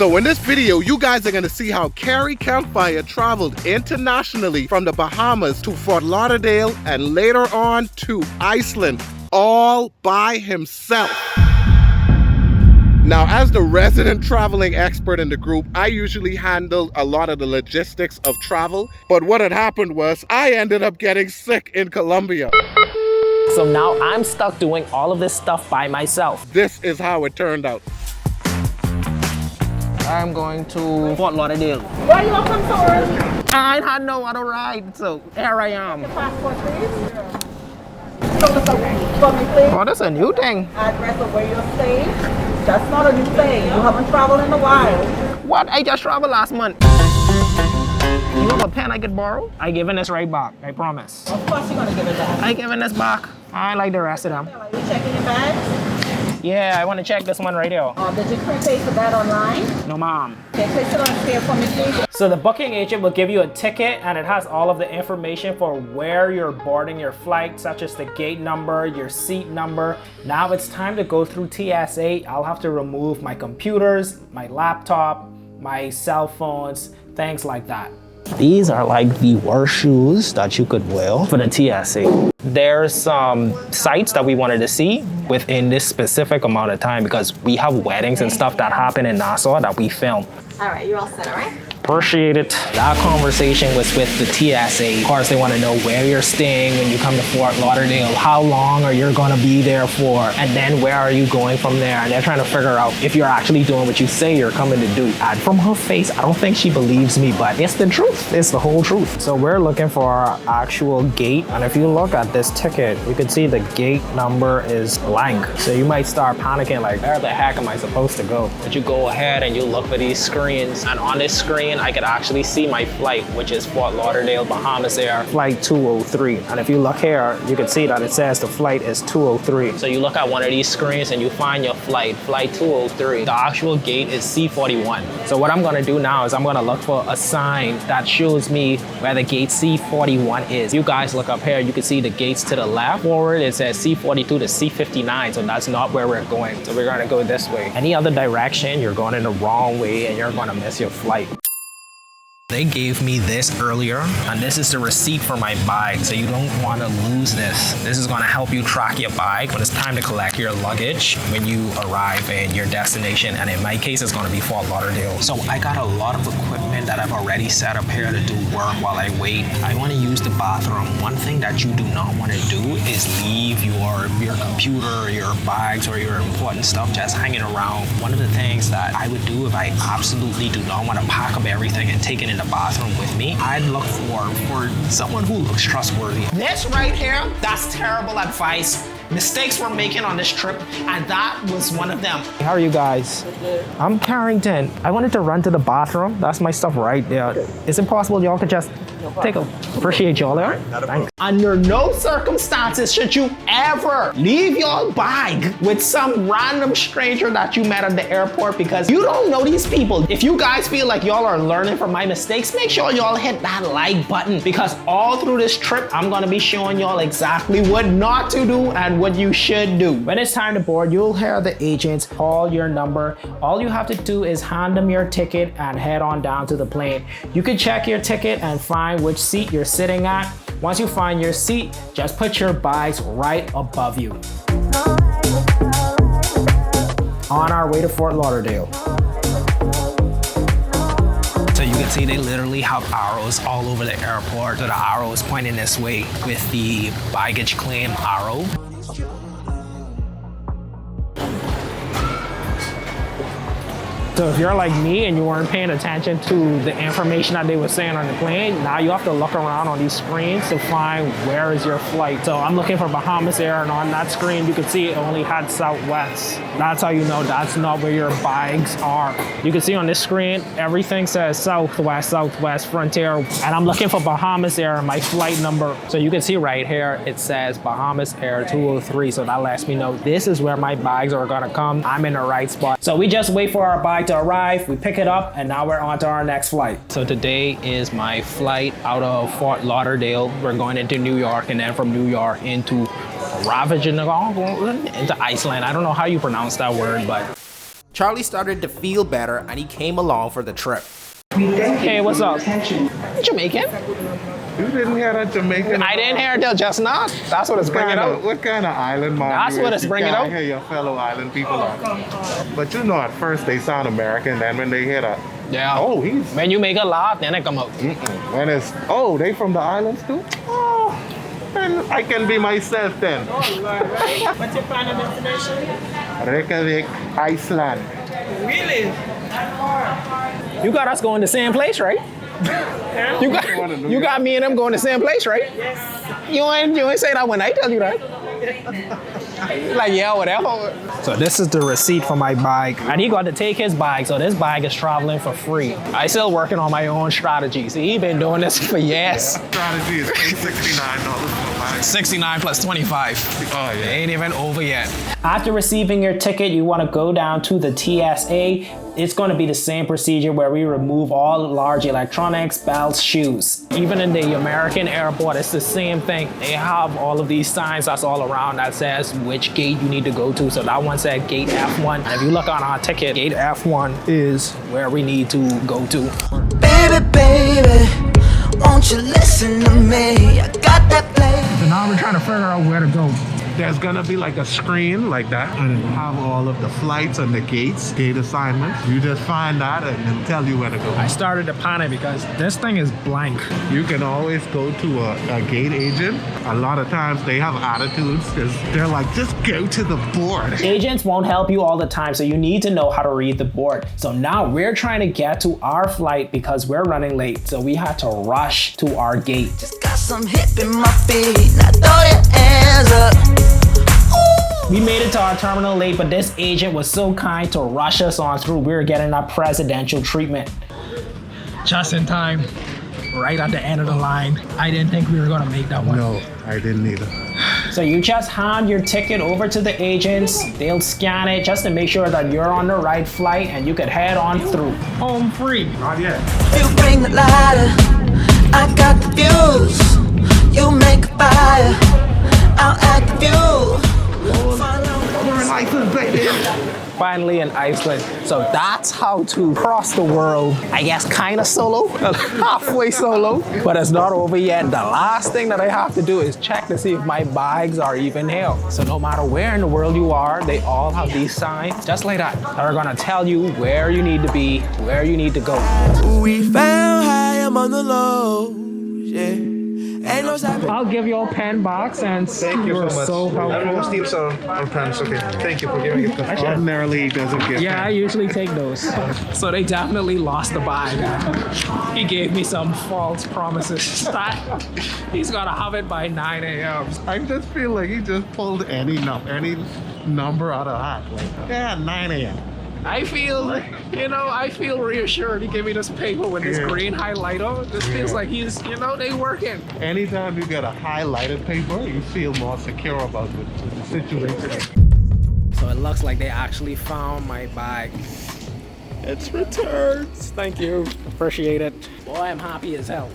So in this video, you guys are gonna see how Carrie Campfire traveled internationally from the Bahamas to Fort Lauderdale and later on to Iceland, all by himself. Now, as the resident traveling expert in the group, I usually handle a lot of the logistics of travel, but what had happened was I ended up getting sick in Colombia. So now I'm stuck doing all of this stuff by myself. This is how it turned out. I'm going to Fort Lauderdale. Why you up so early? I had no other ride, so here I am. Your passport, please. So for me, please. Oh, that's a new thing. Address of where you're staying. That's not a new thing. You haven't traveled in a while. What? I just traveled last month. You have a pen I could borrow? I giving this right back, I promise. Of course you're gonna give it back. I giving this back. I like the rest of them. Are you checking your bags? Yeah, I want to check this one right here. Did you prepay for that online? No, mom. Okay, place it on the scale for me, please. So the booking agent will give you a ticket and it has all of the information for where you're boarding your flight, such as the gate number, your seat number. Now it's time to go through TSA. I'll have to remove my computers, my laptop, my cell phones, things like that. These are like the worst shoes that you could wear for the TSA. There's some sites that we wanted to see within this specific amount of time because we have weddings and stuff that happen in Nassau that we film. All right, you're all set, all right? Appreciate it. That conversation was with the TSA. Of course, they want to know where you're staying when you come to Fort Lauderdale, how long are you going to be there for, and then where are you going from there? And they're trying to figure out if you're actually doing what you say you're coming to do. And from her face, I don't think she believes me, but it's the truth. It's the whole truth. So we're looking for our actual gate. And if you look at this ticket, you can see the gate number is blank. So you might start panicking like, where the heck am I supposed to go? But you go ahead and you look for these screens. And on this screen, I could actually see my flight, which is Fort Lauderdale, Bahamas Air, flight 203. And if you look here, you can see that it says the flight is 203. So you look at one of these screens and you find your flight 203. The actual gate is C41. So what I'm gonna do now is I'm gonna look for a sign that shows me where the gate C41 is. You guys look up here, you can see the gates to the left. Forward, it says C42 to C59, so that's not where we're going. So we're gonna go this way. Any other direction, you're going in the wrong way and you're gonna miss your flight. They gave me this earlier, and this is the receipt for my bag, so you don't want to lose this. This is going to help you track your bag when it's time to collect your luggage when you arrive in your destination, and in my case, it's going to be Fort Lauderdale. So I got a lot of equipment that I've already set up here to do work while I wait. I want to use the bathroom. One thing that you do not want to do is leave your computer, your bags, or your important stuff just hanging around. One of the things that I would do if I absolutely do not want to pack up everything and take it in the bathroom with me, I'd look for someone who looks trustworthy. This right here, that's terrible advice. Mistakes we're making on this trip, and that was one of them. How are you guys? I'm Carrington. I wanted to run to the bathroom. That's my stuff right there. Is it possible y'all could just take a... Appreciate y'all there. Thanks. Under no circumstances should you ever leave your bag with some random stranger that you met at the airport because you don't know these people. If you guys feel like y'all are learning from my mistakes, make sure y'all hit that like button because all through this trip, I'm gonna be showing y'all exactly what not to do and what you should do. When it's time to board, you'll hear the agents call your number. All you have to do is hand them your ticket and head on down to the plane. You can check your ticket and find which seat you're sitting at. Once you find your seat, just put your bags right above you. On our way to Fort Lauderdale. So you can see they literally have arrows all over the airport. So the arrow is pointing this way with the baggage claim arrow. So if you're like me and you weren't paying attention to the information that they were saying on the plane, now you have to look around on these screens to find where is your flight. So I'm looking for Bahamas Air, and on that screen you can see it only had Southwest. That's how you know that's not where your bags are. You can see on this screen, everything says Southwest, Southwest, Frontier, and I'm looking for Bahamas Air and my flight number. So you can see right here, it says Bahamas Air 203. So that lets me know this is where my bags are gonna come. I'm in the right spot. So we just wait for our bag to arrive, we pick it up, and now we're on to our next flight. So today is my flight out of Fort Lauderdale. We're going into New York, and then from New York into Ravaging into Iceland. I don't know how you pronounce that word, but Charlie started to feel better and he came along for the trip. Hey, what's up? Jamaican? You didn't hear that Jamaican? I didn't hear it till just now. That's what it's bringing up. What kind of island man? That's what it's bringing up. You hear your fellow island people on. But you know, at first they sound American, then when they hear that, Yeah. oh, he's. When you make a laugh, then it come out. When it's, oh, they from the islands too? Oh, then I can be myself then. What's your final destination? Reykjavik, Iceland. Really? You got us going to the same place, right? You got me and them going to the same place, right? Yes. You ain't say that when I tell you that. Like, yeah, whatever. So this is the receipt for my bag. And he got to take his bag, so this bag is traveling for free. I still working on my own strategy. See, he been doing this for years. Strategy is $69 69 plus 25. Oh, yeah. Ain't even over yet. After receiving your ticket, you want to go down to the TSA. It's going to be the same procedure where we remove all large electronics, belts, shoes. Even in the American airport, it's the same thing. They have all of these signs that's all around that says which gate you need to go to. So that one said gate F1. And if you look on our ticket, gate F1 is where we need to go to. Baby, baby, won't you listen to me? I got that place. So now we're trying to figure out where to go. There's gonna be like a screen like that and it'll have all of the flights and the gates, gate assignments. You just find that and it'll tell you where to go. I started to panic because this thing is blank. You can always go to a gate agent. A lot of times they have attitudes because they're like, just go to the board. Agents won't help you all the time, so you need to know how to read the board. So now we're trying to get to our flight because we're running late. So we had to rush to our gate. Just got some hip in my feet. Now throw your hands up. We made it to our terminal late, but this agent was so kind to rush us on through. We were getting our presidential treatment. Just in time, right at the end of the line. I didn't think we were gonna make that one. No, I didn't either. So you just hand your ticket over to the agents. They'll scan it just to make sure that you're on the right flight and you could head on through. Home free. Not yet. You bring the lighter. I got the views. You make a fire. I'll act the view. We're in Iceland, baby. Finally in Iceland. So that's how to cross the world. I guess kind of solo, halfway solo, but it's not over yet. The last thing that I have to do is check to see if my bags are even here. So no matter where in the world you are, they all have these signs, just like that are gonna tell you where you need to be, where you need to go. We found high, I'm on the low. Yeah. Ain't no I'll give you all $10 and Thank you so much. so helpful. I don't steal some pens. Okay. Thank you for giving it. Ordinarily, he doesn't give Yeah, I usually take those. So they definitely lost the bag. He gave me some false promises that he's gonna have it by 9 a.m. I just feel like he just pulled any number out of the hat. Like, yeah, 9 a.m. I feel reassured. He gave me this paper with this green highlighter. This feels like he's, they working. Anytime you get a highlighted paper, you feel more secure about the situation. So it looks like they actually found my bag. It's returned. Thank you. Appreciate it. Boy, I'm happy as hell.